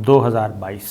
2022।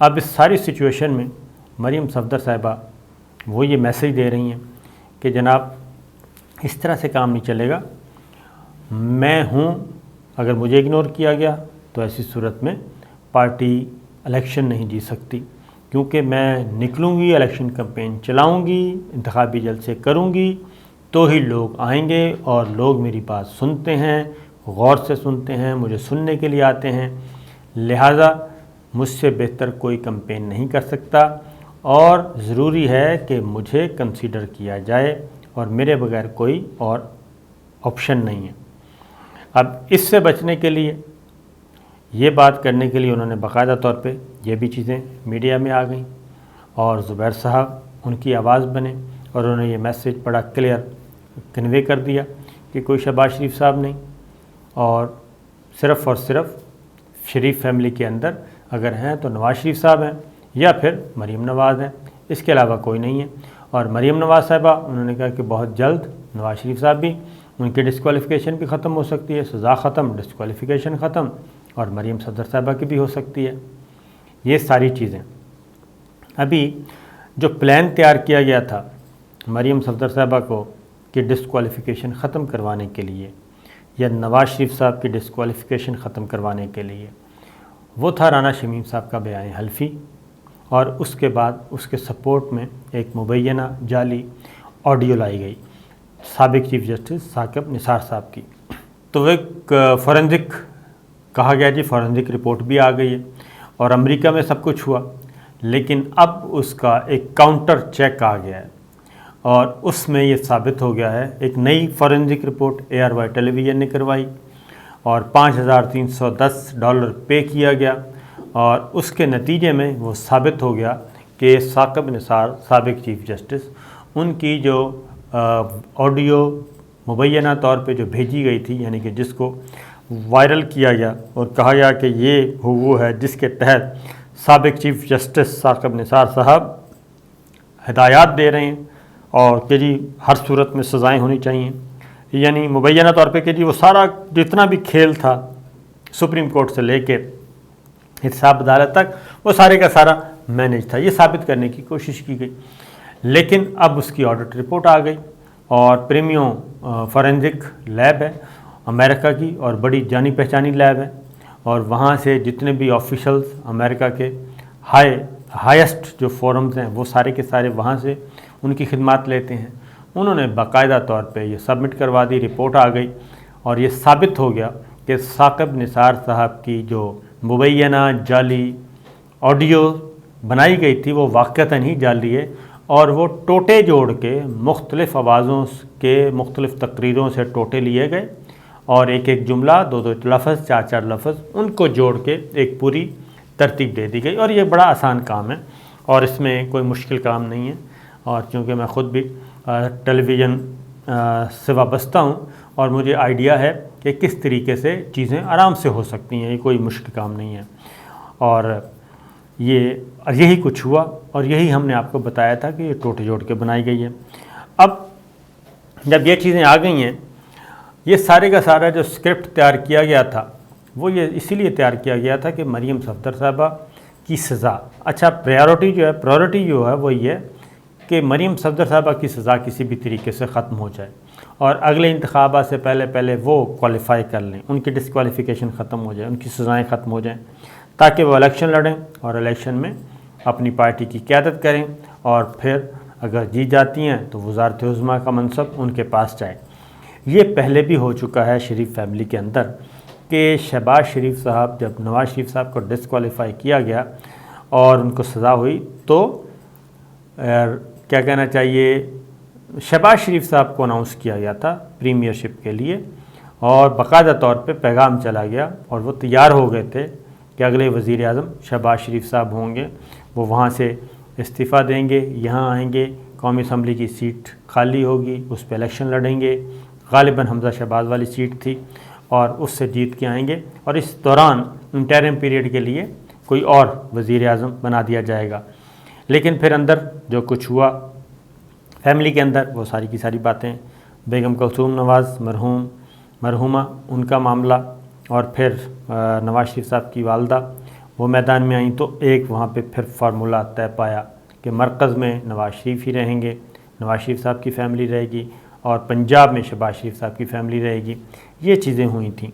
اب اس ساری سچویشن میں مریم صفدر صاحبہ وہ یہ میسیج دے رہی ہیں کہ جناب اس طرح سے کام نہیں چلے گا، میں ہوں، اگر مجھے اگنور کیا گیا تو ایسی صورت میں پارٹی الیکشن نہیں جیت سکتی، کیونکہ میں نکلوں گی، الیکشن کمپین چلاؤں گی، انتخابی جلسے کروں گی تو ہی لوگ آئیں گے، اور لوگ میری بات سنتے ہیں، غور سے سنتے ہیں، مجھے سننے کے لیے آتے ہیں، لہٰذا مجھ سے بہتر کوئی کمپین نہیں کر سکتا، اور ضروری ہے کہ مجھے کنسیڈر کیا جائے، اور میرے بغیر کوئی اور آپشن نہیں ہے۔ اب اس سے بچنے کے لیے، یہ بات کرنے کے لیے انہوں نے باقاعدہ طور پہ یہ بھی چیزیں میڈیا میں آ گئیں، اور زبیر صاحب ان کی آواز بنے، اور انہوں نے یہ میسیج بڑا کلیئر کنوے کر دیا کہ کوئی شہباز شریف صاحب نہیں، اور صرف اور صرف شریف فیملی کے اندر اگر ہیں تو نواز شریف صاحب ہیں یا پھر مریم نواز ہیں، اس کے علاوہ کوئی نہیں ہے۔ اور مریم نواز صاحبہ انہوں نے کہا کہ بہت جلد نواز شریف صاحب بھی، ان کی ڈسکوالیفیکیشن بھی ختم ہو سکتی ہے، سزا ختم، ڈسکوالیفیکیشن ختم، اور مریم صفدر صاحبہ کی بھی ہو سکتی ہے۔ یہ ساری چیزیں ابھی جو پلان تیار کیا گیا تھا مریم صفدر صاحبہ کو کہ ڈسکوالیفیکیشن ختم کروانے کے لیے، یا نواز شریف صاحب کی ڈسکوالیفیکیشن ختم کروانے کے لیے، وہ تھا رانا شمیم صاحب کا بیان حلفی، اور اس کے بعد اس کے سپورٹ میں ایک مبینہ جعلی آڈیو لائی گئی سابق چیف جسٹس ثاقب نثار صاحب کی۔ تو ایک فورنزک کہا گیا جی، فورنزک رپورٹ بھی آ گئی ہے، اور امریکہ میں سب کچھ ہوا، لیکن اب اس کا ایک کاؤنٹر چیک آ گیا ہے، اور اس میں یہ ثابت ہو گیا ہے، ایک نئی فورنزک رپورٹ ARY ٹیلی ویژن نے کروائی، اور $5,310 پے کیا گیا، اور اس کے نتیجے میں وہ ثابت ہو گیا کہ ثاقب نثار سابق چیف جسٹس، ان کی جو آڈیو مبینہ طور پہ جو بھیجی گئی تھی، یعنی کہ جس کو وائرل کیا گیا اور کہا گیا کہ یہ وہ ہے جس کے تحت سابق چیف جسٹس ثاقب نثار صاحب ہدایات دے رہے ہیں، اور کہ جی ہر صورت میں سزائیں ہونی چاہیے، یعنی مبینہ طور پہ کہ جی وہ سارا جتنا بھی کھیل تھا سپریم کورٹ سے لے کے احتساب عدالت تک، وہ سارے کا سارا مینیج تھا، یہ ثابت کرنے کی کوشش کی گئی۔ لیکن اب اس کی آڈٹ رپورٹ آ گئی، اور پریمیو فورنزک لیب ہے امریکہ کی، اور بڑی جانی پہچانی لیب ہے، اور وہاں سے جتنے بھی آفیشلز امریکہ کے ہائیسٹ جو فورمز ہیں وہ سارے کے سارے وہاں سے ان کی خدمات لیتے ہیں، انہوں نے باقاعدہ طور پہ یہ سبمٹ کروا دی، رپورٹ آ گئی، اور یہ ثابت ہو گیا کہ ثاقب نثار صاحب کی جو مبینہ جعلی آڈیو بنائی گئی تھی وہ واقعتاً ہی جعلی ہے، اور وہ ٹوٹے جوڑ کے مختلف آوازوں کے مختلف تقریروں سے ٹوٹے لیے گئے، اور ایک ایک جملہ، دو دو لفظ، چار چار لفظ، ان کو جوڑ کے ایک پوری ترتیب دے دی گئی، اور یہ بڑا آسان کام ہے، اور اس میں کوئی مشکل کام نہیں ہے، اور چونکہ میں خود بھی ٹیلی ویژن سے وابستہ ہوں، اور مجھے آئیڈیا ہے کہ کس طریقے سے چیزیں آرام سے ہو سکتی ہیں، یہ کوئی مشکل کام نہیں ہے، اور یہی کچھ ہوا، اور یہی ہم نے آپ کو بتایا تھا کہ یہ ٹوٹے جوڑ کے بنائی گئی ہے۔ اب جب یہ چیزیں آ گئی ہیں، یہ سارے کا سارا جو اسکرپٹ تیار کیا گیا تھا وہ یہ اسی لیے تیار کیا گیا تھا کہ مریم صفدر صاحبہ کی سزا، اچھا پریورٹی جو ہے وہ یہ ہے کہ مریم صفدر صاحبہ کی سزا کسی بھی طریقے سے ختم ہو جائے، اور اگلے انتخابات سے پہلے وہ کوالیفائی کر لیں، ان کی ڈسکوالیفیکیشن ختم ہو جائے، ان کی سزائیں ختم ہو جائیں، تاکہ وہ الیکشن لڑیں اور الیکشن میں اپنی پارٹی کی قیادت کریں، اور پھر اگر جیت جاتی ہیں تو وزارت عظمیٰ کا منصب ان کے پاس جائے۔ یہ پہلے بھی ہو چکا ہے شریف فیملی کے اندر کہ شہباز شریف صاحب، جب نواز شریف صاحب کو ڈسکوالیفائی کیا گیا اور ان کو سزا ہوئی، تو کیا کہنا چاہیے، شہباز شریف صاحب کو اناؤنس کیا گیا تھا پریمیئر شپ کے لیے، اور باقاعدہ طور پہ پیغام چلا گیا، اور وہ تیار ہو گئے تھے کہ اگلے وزیر اعظم شہباز شریف صاحب ہوں گے، وہ وہاں سے استعفیٰ دیں گے، یہاں آئیں گے، قومی اسمبلی کی سیٹ خالی ہوگی، اس پہ الیکشن لڑیں گے، غالباً حمزہ شہباز والی سیٹ تھی، اور اس سے جیت کے آئیں گے، اور اس دوران انٹرم پیریڈ کے لیے کوئی اور وزیر اعظم بنا دیا جائے گا۔ لیکن پھر اندر جو کچھ ہوا فیملی کے اندر، وہ ساری کی ساری باتیں، بیگم کلثوم نواز مرحومہ، ان کا معاملہ، اور پھر نواز شریف صاحب کی والدہ، وہ میدان میں آئیں تو ایک وہاں پہ پھر فارمولہ طے پایا کہ مرکز میں نواز شریف ہی رہیں گے، نواز شریف صاحب کی فیملی رہے گی، اور پنجاب میں شہباز شریف صاحب کی فیملی رہے گی۔ یہ چیزیں ہوئی تھیں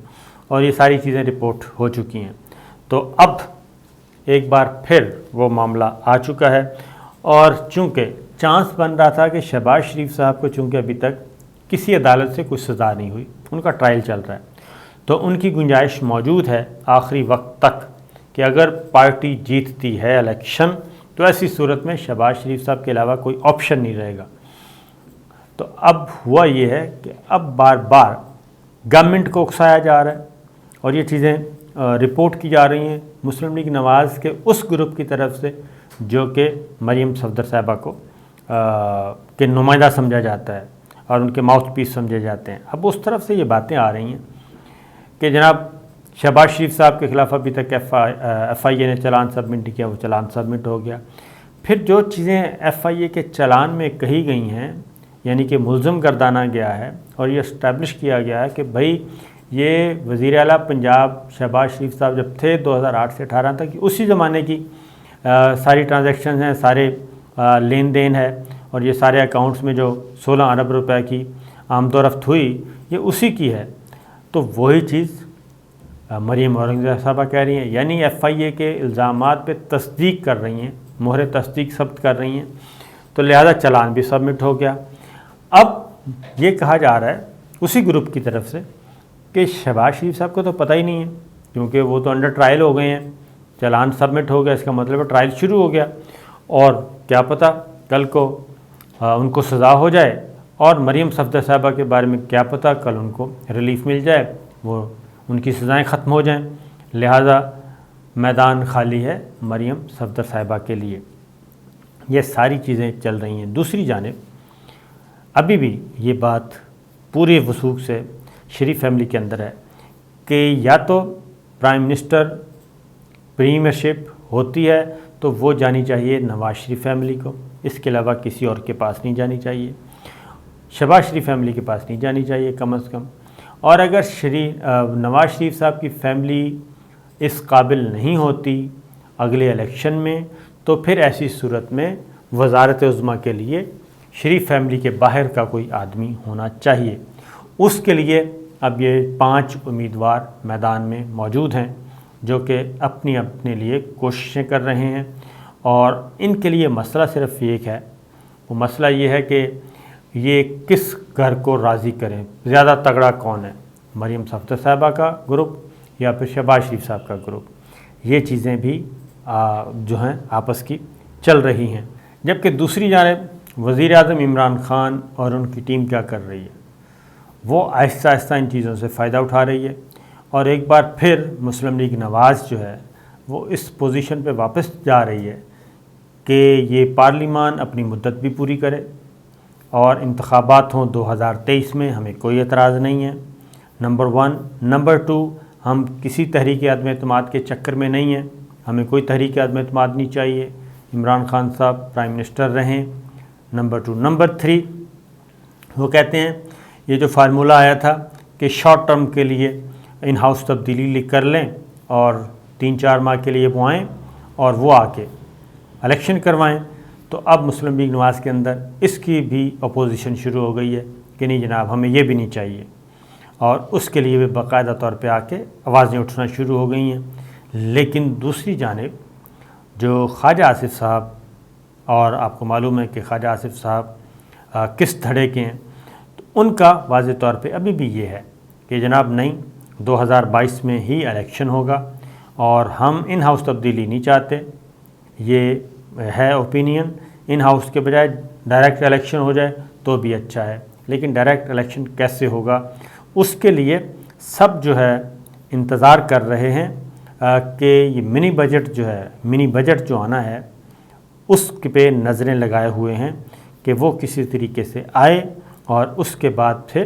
اور یہ ساری چیزیں رپورٹ ہو چکی ہیں۔ تو اب ایک بار پھر وہ معاملہ آ چکا ہے، اور چونکہ چانس بن رہا تھا کہ شہباز شریف صاحب کو چونکہ ابھی تک کسی عدالت سے کوئی سزا نہیں ہوئی، ان کا ٹرائل چل رہا ہے، تو ان کی گنجائش موجود ہے آخری وقت تک کہ اگر پارٹی جیتتی ہے الیکشن تو ایسی صورت میں شہباز شریف صاحب کے علاوہ کوئی آپشن نہیں رہے گا۔ تو اب ہوا یہ ہے کہ اب بار بار گورنمنٹ کو اکسایا جا رہا ہے، اور یہ چیزیں رپورٹ کی جا رہی ہیں مسلم لیگ نواز کے اس گروپ کی طرف سے جو کہ مریم صفدر صاحبہ کو کے نمائندہ سمجھا جاتا ہے اور ان کے ماؤتھ پیس سمجھے جاتے ہیں۔ اب اس طرف سے یہ باتیں آ رہی ہیں کہ جناب شہباز شریف صاحب کے خلاف ابھی تک ایف آئی اے نے چلان سبمٹ نہیں کیا، وہ چلان سبمٹ ہو گیا۔ پھر جو چیزیں ایف آئی اے کے چلان میں کہی گئی ہیں، یعنی کہ ملزم گردانا گیا ہے اور یہ اسٹیبلش کیا گیا ہے کہ بھائی یہ وزیر اعلیٰ پنجاب شہباز شریف صاحب جب تھے 2008 سے 18 تک، اسی زمانے کی ساری ٹرانزیکشنز ہیں، سارے لین دین ہے، اور یہ سارے اکاؤنٹس میں جو 16 ارب روپے کی آمد و رفت ہوئی یہ اسی کی ہے۔ تو وہی چیز مریم اورنگزیب صاحبہ کہہ رہی ہیں، یعنی ایف آئی اے کے الزامات پہ تصدیق کر رہی ہیں، مہر تصدیق ثبت کر رہی ہیں، تو لہذا چلان بھی سبمٹ ہو گیا۔ اب یہ کہا جا رہا ہے اسی گروپ کی طرف سے کہ شہباز شریف صاحب کو تو پتہ ہی نہیں ہے، کیونکہ وہ تو انڈر ٹرائل ہو گئے ہیں، چلان سبمٹ ہو گیا، اس کا مطلب ہے ٹرائل شروع ہو گیا، اور کیا پتہ کل کو ان کو سزا ہو جائے، اور مریم صفدر صاحبہ کے بارے میں کیا پتہ کل ان کو ریلیف مل جائے، وہ ان کی سزائیں ختم ہو جائیں، لہٰذا میدان خالی ہے مریم صفدر صاحبہ کے لیے۔ یہ ساری چیزیں چل رہی ہیں۔ دوسری جانب ابھی بھی یہ بات پورے وثوق سے شریف فیملی کے اندر ہے کہ یا تو پرائم منسٹر پریمیئرشپ ہوتی ہے تو وہ جانی چاہیے نواز شریف فیملی کو، اس کے علاوہ کسی اور کے پاس نہیں جانی چاہیے، شہباز شریف فیملی کے پاس نہیں جانی چاہیے کم از کم۔ اور اگر نواز شریف صاحب کی فیملی اس قابل نہیں ہوتی اگلے الیکشن میں، تو پھر ایسی صورت میں وزارت عظمیٰ کے لیے شریف فیملی کے باہر کا کوئی آدمی ہونا چاہیے۔ اس کے لیے اب یہ 5 امیدوار میدان میں موجود ہیں جو کہ اپنے لیے کوششیں کر رہے ہیں، اور ان کے لیے مسئلہ صرف ایک ہے، وہ مسئلہ یہ ہے کہ یہ کس گھر کو راضی کریں، زیادہ تگڑا کون ہے، مریم صفدر صاحبہ کا گروپ یا پھر شہباز شریف صاحب کا گروپ۔ یہ چیزیں بھی جو ہیں آپس کی چل رہی ہیں۔ جبکہ دوسری جانب وزیر اعظم عمران خان اور ان کی ٹیم کیا کر رہی ہے، وہ آہستہ آہستہ ان چیزوں سے فائدہ اٹھا رہی ہے، اور ایک بار پھر مسلم لیگ نواز جو ہے وہ اس پوزیشن پہ واپس جا رہی ہے کہ یہ پارلیمان اپنی مدت بھی پوری کرے اور انتخابات ہوں 2023 میں، ہمیں کوئی اعتراض نہیں ہے، نمبر 1۔ نمبر 2، ہم کسی تحریک عدم اعتماد کے چکر میں نہیں ہیں، ہمیں کوئی تحریک عدم اعتماد نہیں چاہیے، عمران خان صاحب پرائم منسٹر رہیں، نمبر 2۔ نمبر 3، وہ کہتے ہیں یہ جو فارمولہ آیا تھا کہ شارٹ ٹرم کے لیے ان ہاؤس تبدیلی کر لیں اور 3-4 ماہ کے لیے وہ آئیں اور وہ آ کے الیکشن کروائیں، تو اب مسلم لیگ نواز کے اندر اس کی بھی اپوزیشن شروع ہو گئی ہے کہ نہیں جناب ہمیں یہ بھی نہیں چاہیے، اور اس کے لیے بھی باقاعدہ طور پہ آ کے آوازیں اٹھنا شروع ہو گئی ہیں۔ لیکن دوسری جانب جو خواجہ آصف صاحب، اور آپ کو معلوم ہے کہ خواجہ آصف صاحب کس دھڑے کے ہیں، تو ان کا واضح طور پہ ابھی بھی یہ ہے کہ جناب نہیں، 2022 میں ہی الیکشن ہوگا اور ہم ان ہاؤس تبدیلی نہیں چاہتے، یہ ہے اوپینین، ان ہاؤس کے بجائے ڈائریکٹ الیکشن ہو جائے تو بھی اچھا ہے، لیکن ڈائریکٹ الیکشن کیسے ہوگا اس کے لیے سب جو ہے انتظار کر رہے ہیں کہ یہ منی بجٹ جو آنا ہے اس پہ نظریں لگائے ہوئے ہیں کہ وہ کسی طریقے سے آئے، اور اس کے بعد پھر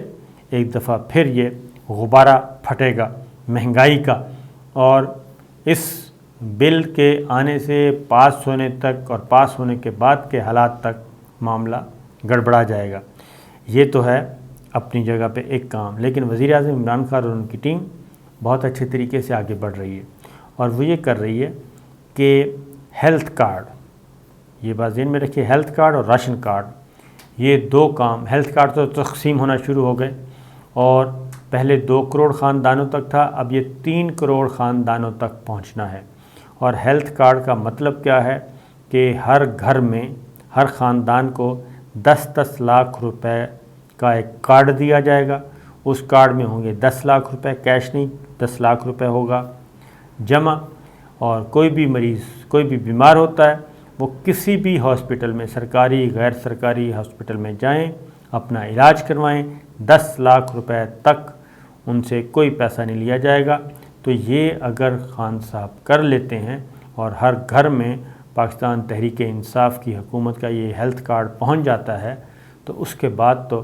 ایک دفعہ پھر یہ غبارہ پھٹے گا مہنگائی کا، اور اس بل کے آنے سے پاس ہونے تک اور پاس ہونے کے بعد کے حالات تک معاملہ گڑبڑا جائے گا۔ یہ تو ہے اپنی جگہ پہ ایک کام، لیکن وزیر اعظم عمران خان اور ان کی ٹیم بہت اچھے طریقے سے آگے بڑھ رہی ہے، اور وہ یہ کر رہی ہے کہ ہیلتھ کارڈ، یہ بات ذہن میں رکھیے، ہیلتھ کارڈ اور راشن کارڈ، یہ دو کام، ہیلتھ کارڈ تو تقسیم ہونا شروع ہو گئے اور پہلے 2 کروڑ خاندانوں تک تھا، اب یہ 3 کروڑ خاندانوں تک پہنچنا ہے۔ اور ہیلتھ کارڈ کا مطلب کیا ہے کہ ہر گھر میں، ہر خاندان کو 10 لاکھ روپے کا ایک کارڈ دیا جائے گا، اس کارڈ میں ہوں گے 10 لاکھ روپے، کیش نہیں، 10 لاکھ روپے ہوگا جمع، اور کوئی بھی مریض، کوئی بھی بیمار ہوتا ہے وہ کسی بھی ہاسپٹل میں، سرکاری غیر سرکاری ہاسپٹل میں جائیں، اپنا علاج کروائیں، 10 لاکھ روپے تک ان سے کوئی پیسہ نہیں لیا جائے گا۔ تو یہ اگر خان صاحب کر لیتے ہیں اور ہر گھر میں پاکستان تحریک انصاف کی حکومت کا یہ ہیلتھ کارڈ پہنچ جاتا ہے تو اس کے بعد تو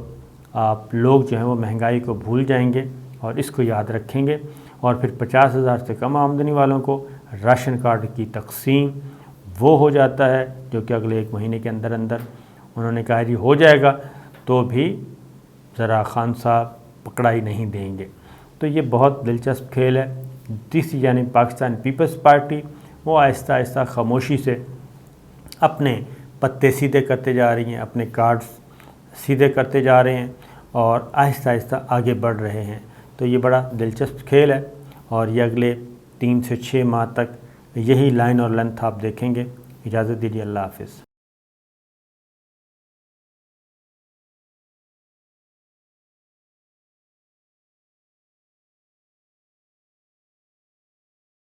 آپ لوگ جو ہیں وہ مہنگائی کو بھول جائیں گے اور اس کو یاد رکھیں گے، اور پھر 50,000 سے کم آمدنی والوں کو راشن کارڈ کی تقسیم وہ ہو جاتا ہے، جو کہ اگلے 1 مہینے کے اندر اندر انہوں نے کہا جی ہو جائے گا، تو بھی ذرا خان صاحب پکڑائی نہیں دیں گے۔ تو یہ بہت دلچسپ کھیل ہے۔ تیسری جانب پاکستان پیپلز پارٹی، وہ آہستہ آہستہ خاموشی سے اپنے پتے سیدھے کرتے جا رہی ہیں، اپنے کارڈز سیدھے کرتے جا رہے ہیں اور آہستہ آہستہ آگے بڑھ رہے ہیں۔ تو یہ بڑا دلچسپ کھیل ہے اور یہ اگلے 3 سے 6 ماہ تک یہی لائن اور لینتھ آپ دیکھیں گے۔ اجازت دیجیے، اللہ حافظ۔